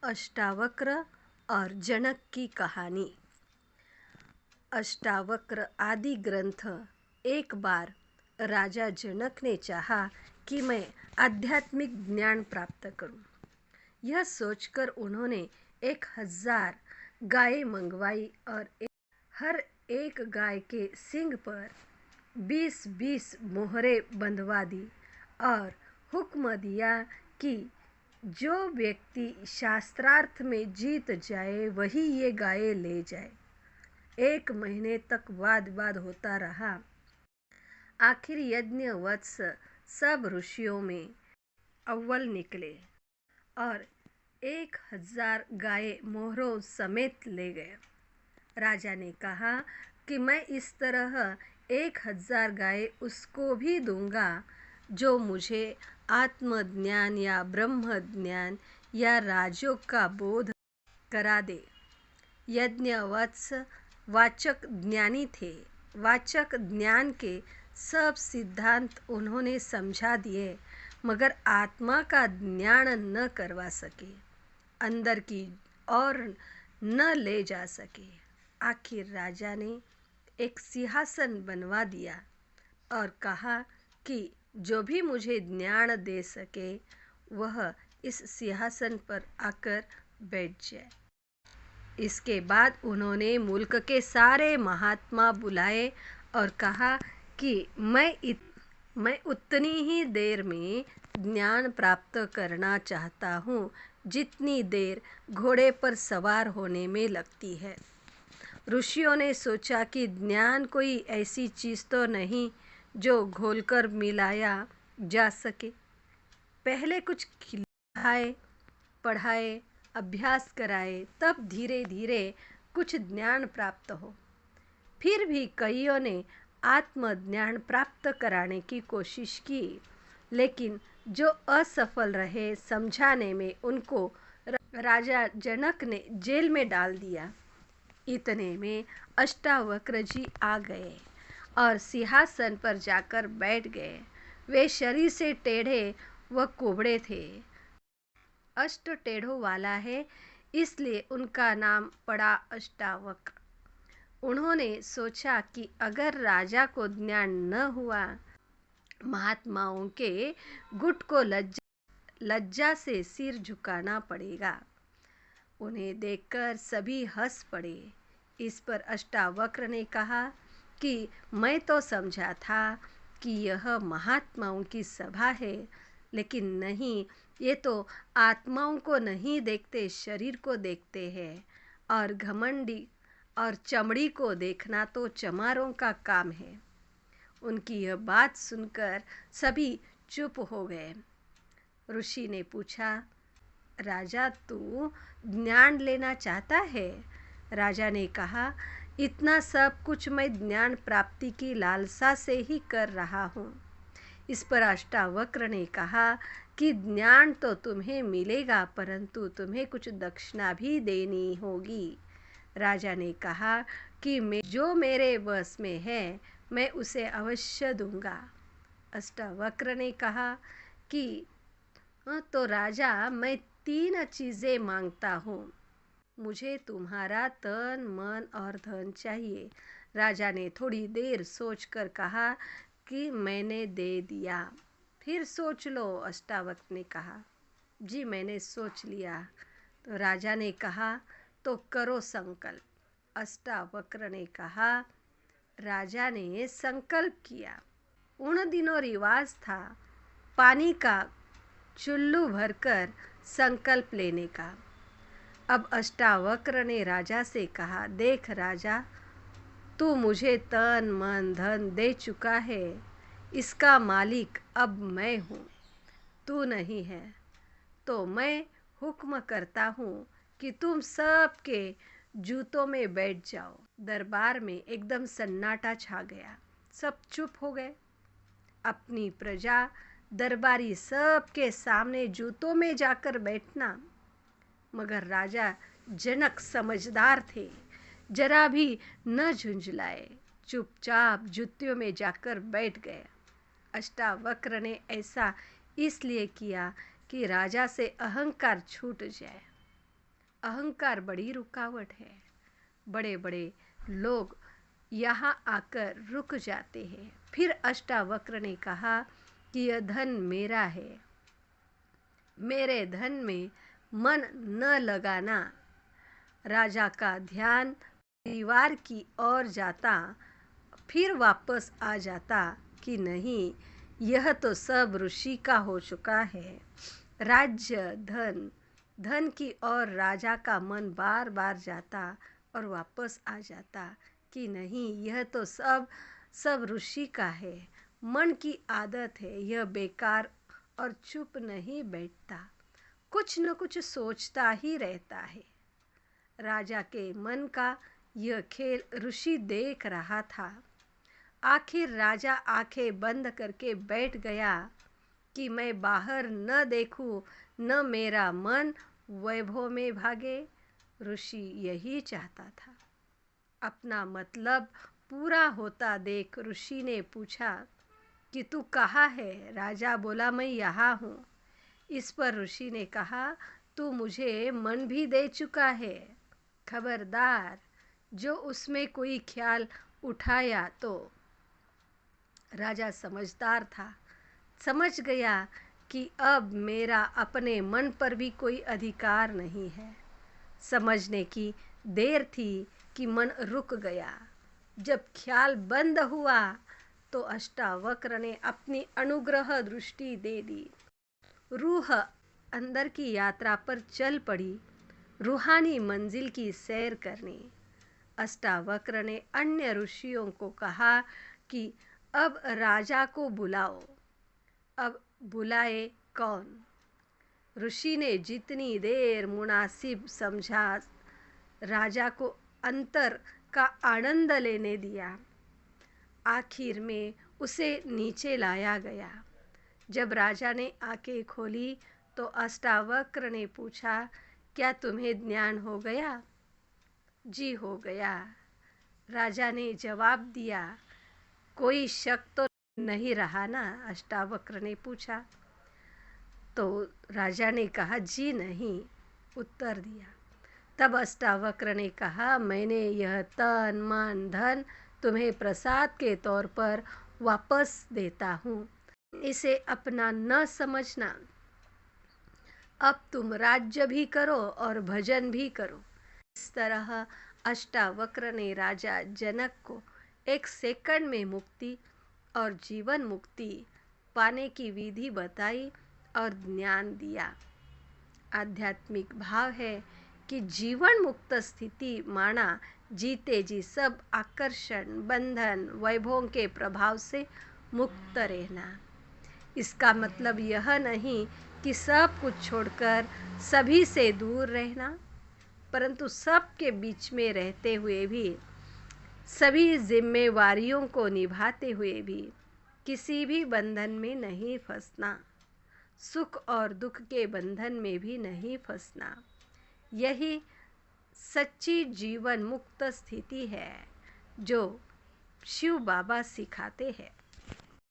अष्टावक्र और जनक की कहानी। अष्टावक्र आदि ग्रंथ। एक बार राजा जनक ने चाहा कि मैं आध्यात्मिक ज्ञान प्राप्त करूं। यह सोचकर उन्होंने 1000 गायें मंगवाई और हर एक गाय के सींग पर 20-20 मोहरें बंधवा दी और हुक्म दिया कि जो व्यक्ति शास्त्रार्थ में जीत जाए वही ये गायें ले जाए। 1 महीने तक वाद विवाद होता रहा। आखिर यज्ञ वत्स सब ऋषियों में अव्वल निकले और 1000 गायें मोहरों समेत ले गए। राजा ने कहा कि मैं इस तरह 1000 गायें उसको भी दूंगा जो मुझे आत्मज्ञान या ब्रह्म ज्ञान या राजयोग का बोध करा दे। यज्ञवत्स वाचक ज्ञानी थे। वाचक ज्ञान के सब सिद्धांत उन्होंने समझा दिए, मगर आत्मा का ज्ञान न करवा सके, अंदर की और न ले जा सके। आखिर राजा ने एक सिंहासन बनवा दिया और कहा कि जो भी मुझे ज्ञान दे सके वह इस सिंहासन पर आकर बैठ जाए। इसके बाद उन्होंने मुल्क के सारे महात्मा बुलाए और कहा कि मैं उतनी ही देर में ज्ञान प्राप्त करना चाहता हूँ जितनी देर घोड़े पर सवार होने में लगती है। ऋषियों ने सोचा कि ज्ञान कोई ऐसी चीज़ तो नहीं जो घोलकर मिलाया जा सके। पहले कुछ खिलाए, पढ़ाए, अभ्यास कराए, तब धीरे धीरे कुछ ज्ञान प्राप्त हो। फिर भी कईयों ने आत्मज्ञान प्राप्त कराने की कोशिश की, लेकिन जो असफल रहे, समझाने में उनको राजा जनक ने जेल में डाल दिया। इतने में अष्टावक्र जी आ गए और सिंहासन पर जाकर बैठ गए। वे शरीर से टेढ़े व कुबड़े थे। अष्ट टेढ़ों वाला है, इसलिए उनका नाम पड़ा अष्टावक्र। उन्होंने सोचा कि अगर राजा को ज्ञान न हुआ, महात्माओं के गुट को लज्जा से सिर झुकाना पड़ेगा। उन्हें देखकर सभी हंस पड़े। इस पर अष्टावक्र ने कहा कि मैं तो समझा था कि यह महात्माओं की सभा है, लेकिन नहीं, ये तो आत्माओं को नहीं देखते, शरीर को देखते हैं, और घमंडी और चमड़ी को देखना तो चमारों का काम है। उनकी यह बात सुनकर सभी चुप हो गए। ऋषि ने पूछा, राजा तू ज्ञान लेना चाहता है? राजा ने कहा, इतना सब कुछ मैं ज्ञान प्राप्ति की लालसा से ही कर रहा हूँ। इस पर अष्टावक्र ने कहा कि ज्ञान तो तुम्हें मिलेगा, परंतु तुम्हें कुछ दक्षिणा भी देनी होगी। राजा ने कहा कि जो मेरे वश में है मैं उसे अवश्य दूंगा। अष्टावक्र ने कहा कि तो राजा, मैं 3 चीज़ें मांगता हूँ। मुझे तुम्हारा तन, मन और धन चाहिए। राजा ने थोड़ी देर सोचकर कहा कि मैंने दे दिया। फिर सोच लो, अष्टावक्र ने कहा। जी मैंने सोच लिया। तो राजा ने कहा, तो करो संकल्प। अष्टावक्र ने कहा। राजा ने संकल्प किया। उन दिनों रिवाज था पानी का चुल्लू भरकर संकल्प लेने का। अब अष्टावक्र ने राजा से कहा, देख राजा, तू मुझे तन मन धन दे चुका है, इसका मालिक अब मैं हूँ, तू नहीं है। तो मैं हुक्म करता हूँ कि तुम सब के जूतों में बैठ जाओ। दरबार में एकदम सन्नाटा छा गया। सब चुप हो गए। अपनी प्रजा, दरबारी सब के सामने जूतों में जाकर बैठना। मगर राजा जनक समझदार थे, जरा भी न झुंझलाए, चुपचाप जूतियों में जाकर बैठ गए। अष्टावक्र ने ऐसा इसलिए किया कि राजा से अहंकार छूट जाए। अहंकार बड़ी रुकावट है। बड़े बड़े लोग यहाँ आकर रुक जाते हैं। फिर अष्टावक्र ने कहा कि यह धन मेरा है, मेरे धन में मन न लगाना। राजा का ध्यान परिवार की ओर जाता, फिर वापस आ जाता कि नहीं, यह तो सब ऋषि का हो चुका है। राज्य, धन, धन की ओर राजा का मन बार बार जाता और वापस आ जाता कि नहीं, यह तो सब ऋषि का है। मन की आदत है, यह बेकार और चुप नहीं बैठता, कुछ न कुछ सोचता ही रहता है। राजा के मन का यह खेल ऋषि देख रहा था। आखिर राजा आंखें बंद करके बैठ गया कि मैं बाहर न देखूं, न मेरा मन वैभव में भागे। ऋषि यही चाहता था। अपना मतलब पूरा होता देख ऋषि ने पूछा कि तू कहाँ है? राजा बोला, मैं यहाँ हूँ। इस पर ऋषि ने कहा, तू मुझे मन भी दे चुका है, खबरदार जो उसमें कोई ख्याल उठाया तो। राजा समझदार था, समझ गया कि अब मेरा अपने मन पर भी कोई अधिकार नहीं है। समझने की देर थी कि मन रुक गया। जब ख्याल बंद हुआ तो अष्टावक्र ने अपनी अनुग्रह दृष्टि दे दी। रूह अंदर की यात्रा पर चल पड़ी, रूहानी मंजिल की सैर करने। अष्टावक्र ने अन्य ऋषियों को कहा कि अब राजा को बुलाओ। अब बुलाए कौन? ऋषि ने जितनी देर मुनासिब समझा राजा को अंतर का आनंद लेने दिया। आखिर में उसे नीचे लाया गया। जब राजा ने आंखें खोली तो अष्टावक्र ने पूछा, क्या तुम्हें ज्ञान हो गया? जी हो गया, राजा ने जवाब दिया। कोई शक तो नहीं रहा ना? अष्टावक्र ने पूछा। तो राजा ने कहा, जी नहीं, उत्तर दिया। तब अष्टावक्र ने कहा, मैंने यह तन मन धन तुम्हें प्रसाद के तौर पर वापस देता हूँ, इसे अपना न समझना। अब तुम राज्य भी करो और भजन भी करो। इस तरह अष्टावक्र ने राजा जनक को 1 सेकंड में मुक्ति और जीवन मुक्ति पाने की विधि बताई और ज्ञान दिया। आध्यात्मिक भाव है कि जीवन मुक्त स्थिति माना जीते जी सब आकर्षण, बंधन, वैभवों के प्रभाव से मुक्त रहना। इसका मतलब यह नहीं कि सब कुछ छोड़कर सभी से दूर रहना, परंतु सबके बीच में रहते हुए भी, सभी जिम्मेवारियों को निभाते हुए भी किसी भी बंधन में नहीं फंसना, सुख और दुख के बंधन में भी नहीं फंसना। यही सच्ची जीवन मुक्त स्थिति है जो शिव बाबा सिखाते हैं।